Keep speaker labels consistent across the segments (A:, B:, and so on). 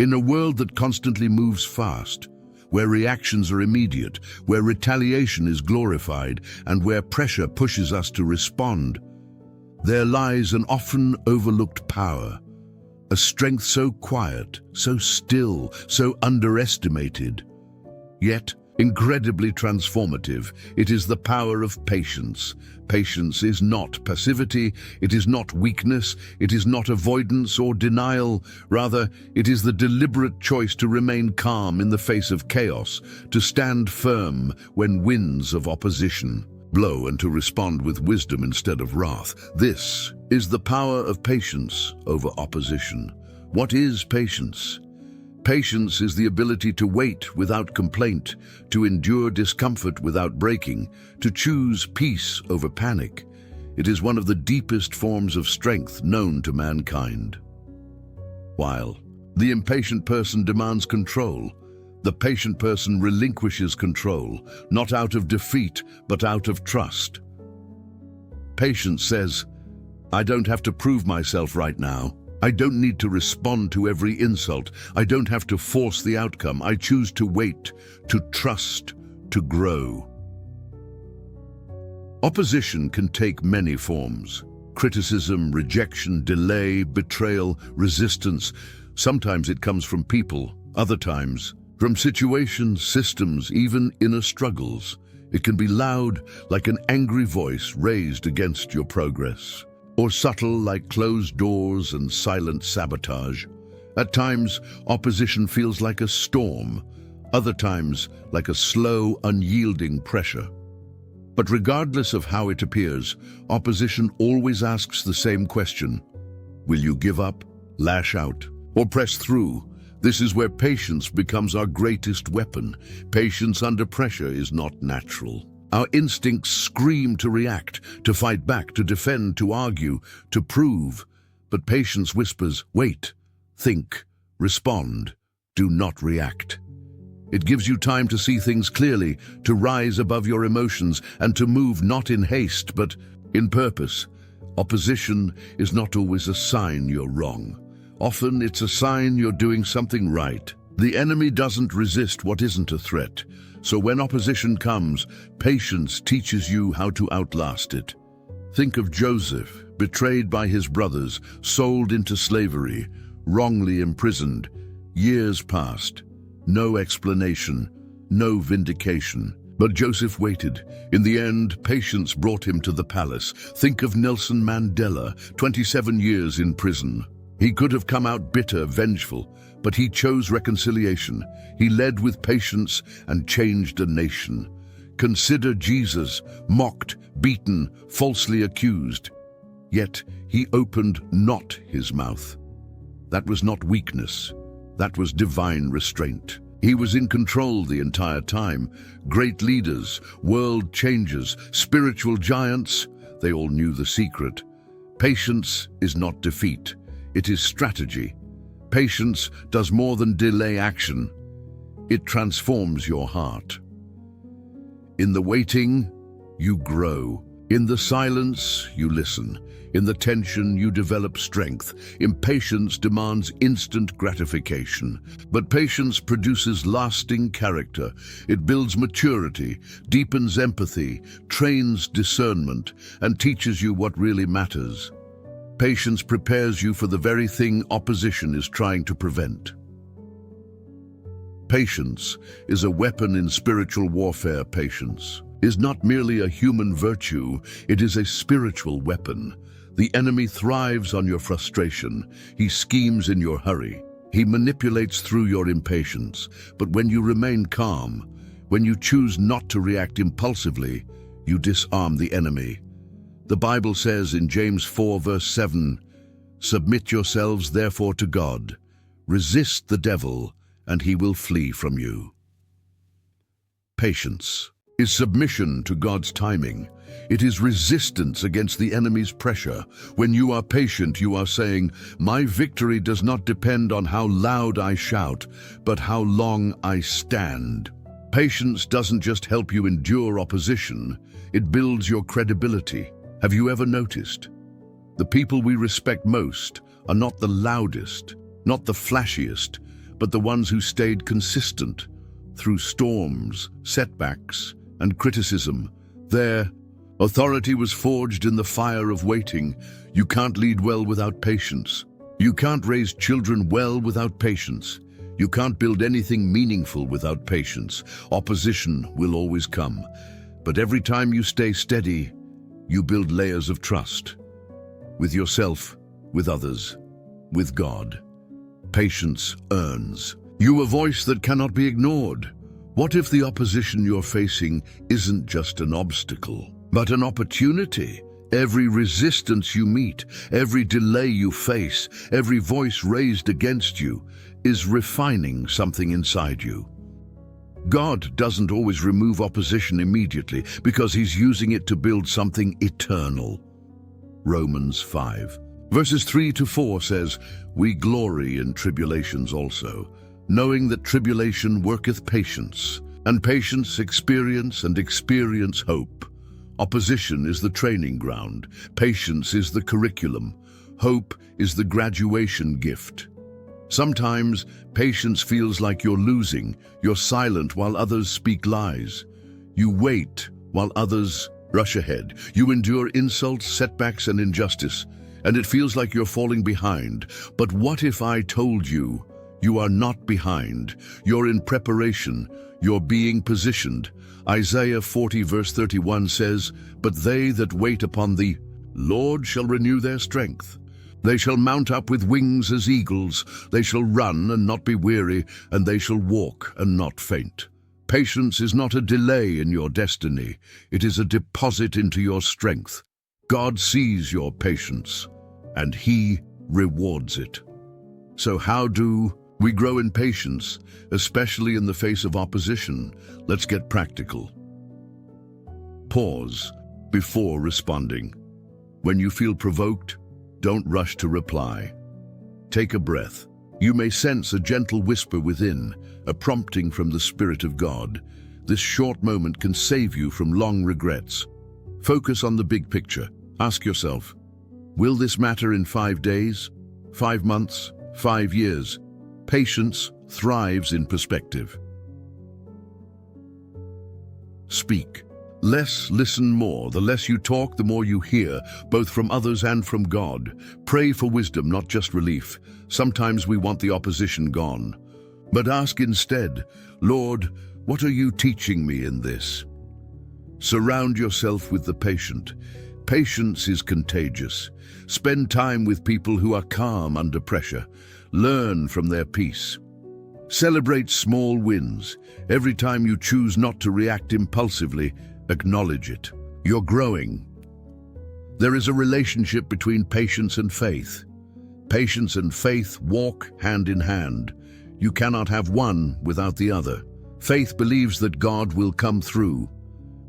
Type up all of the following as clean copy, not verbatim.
A: In a world that constantly moves fast, where reactions are immediate, where retaliation is glorified, and where pressure pushes us to respond, there lies an often overlooked power, a strength so quiet, so still, so underestimated, yet incredibly transformative. It is the power of patience. Patience is not passivity, it is not weakness, it is not avoidance or denial. Rather, it is the deliberate choice to remain calm in the face of chaos, to stand firm when winds of opposition blow, and to respond with wisdom instead of wrath. This is the power of patience over opposition. What is patience? Patience is the ability to wait without complaint, to endure discomfort without breaking, to choose peace over panic. It is one of the deepest forms of strength known to mankind. While the impatient person demands control, the patient person relinquishes control, not out of defeat, but out of trust. Patience says, I don't have to prove myself right now. I don't need to respond to every insult. I don't have to force the outcome. I choose to wait, to trust, to grow. Opposition can take many forms. Criticism, rejection, delay, betrayal, resistance. Sometimes it comes from people, other times from situations, systems, even inner struggles. It can be loud, like an angry voice raised against your progress, or subtle, like closed doors and silent sabotage. At times, opposition feels like a storm, other times like a slow, unyielding pressure. But regardless of how it appears, opposition always asks the same question: will you give up, lash out, or press through? This is where patience becomes our greatest weapon. Patience under pressure is not natural. Our instincts scream to react, to fight back, to defend, to argue, to prove. But patience whispers, wait, think, respond, do not react. It gives you time to see things clearly, to rise above your emotions, and to move not in haste, but in purpose. Opposition is not always a sign you're wrong. Often it's a sign you're doing something right. The enemy doesn't resist what isn't a threat. So when opposition comes, patience teaches you how to outlast it. Think of Joseph, betrayed by his brothers, sold into slavery, wrongly imprisoned. Years passed. No explanation, no vindication. But Joseph waited. In the end, patience brought him to the palace. Think of Nelson Mandela, 27 years in prison. He could have come out bitter, vengeful, but he chose reconciliation. He led with patience and changed a nation. Consider Jesus, mocked, beaten, falsely accused. Yet he opened not his mouth. That was not weakness. That was divine restraint. He was in control the entire time. Great leaders, world changers, spiritual giants, they all knew the secret. Patience is not defeat. It is strategy. Patience does more than delay action. It transforms your heart. In the waiting, you grow. In the silence, you listen. In the tension, you develop strength. Impatience demands instant gratification. But patience produces lasting character. It builds maturity, deepens empathy, trains discernment, and teaches you what really matters. Patience prepares you for the very thing opposition is trying to prevent. Patience is a weapon in spiritual warfare. Patience is not merely a human virtue, it is a spiritual weapon. The enemy thrives on your frustration. He schemes in your hurry. He manipulates through your impatience. But when you remain calm, when you choose not to react impulsively, you disarm the enemy. The Bible says in James 4 verse 7, "Submit yourselves therefore to God. Resist the devil, and he will flee from you." Patience is submission to God's timing. It is resistance against the enemy's pressure. When you are patient, you are saying, "My victory does not depend on how loud I shout, but how long I stand." Patience doesn't just help you endure opposition, it builds your credibility. Have you ever noticed? The people we respect most are not the loudest, not the flashiest, but the ones who stayed consistent through storms, setbacks, and criticism. Their authority was forged in the fire of waiting. You can't lead well without patience. You can't raise children well without patience. You can't build anything meaningful without patience. Opposition will always come. But every time you stay steady, you build layers of trust. With yourself, with others, with God. Patience earns you a voice that cannot be ignored. What if the opposition you're facing isn't just an obstacle, but an opportunity? Every resistance you meet, every delay you face, every voice raised against you is refining something inside you. God doesn't always remove opposition immediately because He's using it to build something eternal. Romans 5, verses 3-4 says, "We glory in tribulations also, knowing that tribulation worketh patience, and patience experience, and experience hope." Opposition is the training ground. Patience is the curriculum. Hope is the graduation gift. Sometimes patience feels like you're losing. You're silent while others speak lies. You wait while others rush ahead. You endure insults, setbacks, and injustice, and it feels like you're falling behind. But what if I told you, you are not behind? You're in preparation. You're being positioned. Isaiah 40 verse 31 says, "But they that wait upon the Lord shall renew their strength. They shall mount up with wings as eagles. They shall run and not be weary, and they shall walk and not faint." Patience is not a delay in your destiny. It is a deposit into your strength. God sees your patience, and He rewards it. So how do we grow in patience, especially in the face of opposition? Let's get practical. Pause before responding. When you feel provoked, don't rush to reply. Take a breath. You may sense a gentle whisper within, a prompting from the Spirit of God. This short moment can save you from long regrets. Focus on the big picture. Ask yourself, will this matter in 5 days, 5 months, 5 years? Patience thrives in perspective. Speak. Less, listen more. The less you talk, the more you hear, both from others and from God. Pray for wisdom, not just relief. Sometimes we want the opposition gone. But ask instead, "Lord, what are you teaching me in this?" Surround yourself with the patient. Patience is contagious. Spend time with people who are calm under pressure. Learn from their peace. Celebrate small wins. Every time you choose not to react impulsively, acknowledge it. You're growing. There is a relationship between patience and faith. Patience and faith walk hand in hand. You cannot have one without the other. Faith believes that God will come through.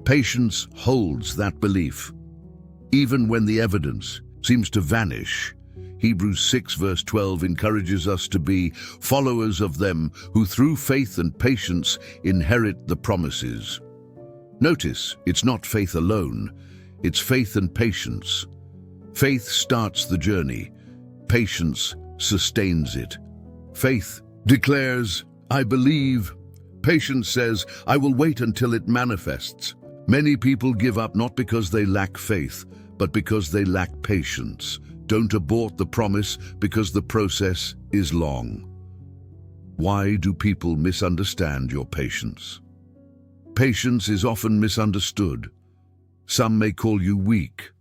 A: Patience holds that belief. Even when the evidence seems to vanish, Hebrews 6 verse 12 encourages us to be followers of them who through faith and patience inherit the promises. Notice, it's not faith alone, it's faith and patience. Faith starts the journey. Patience sustains it. Faith declares, "I believe." Patience says, "I will wait until it manifests." Many people give up not because they lack faith, but because they lack patience. Don't abort the promise because the process is long. Why do people misunderstand your patience? Patience is often misunderstood. Some may call you weak,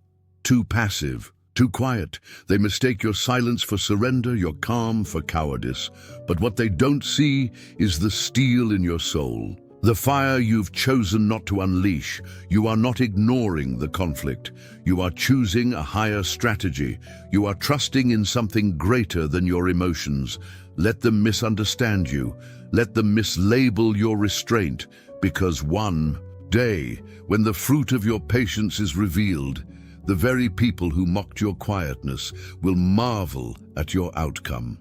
A: too passive, too quiet. They mistake your silence for surrender, your calm for cowardice. But what they don't see is the steel in your soul, the fire you've chosen not to unleash. You are not ignoring the conflict. You are choosing a higher strategy. You are trusting in something greater than your emotions. Let them misunderstand you. Let them mislabel your restraint, because one day, when the fruit of your patience is revealed, the very people who mocked your quietness will marvel at your outcome.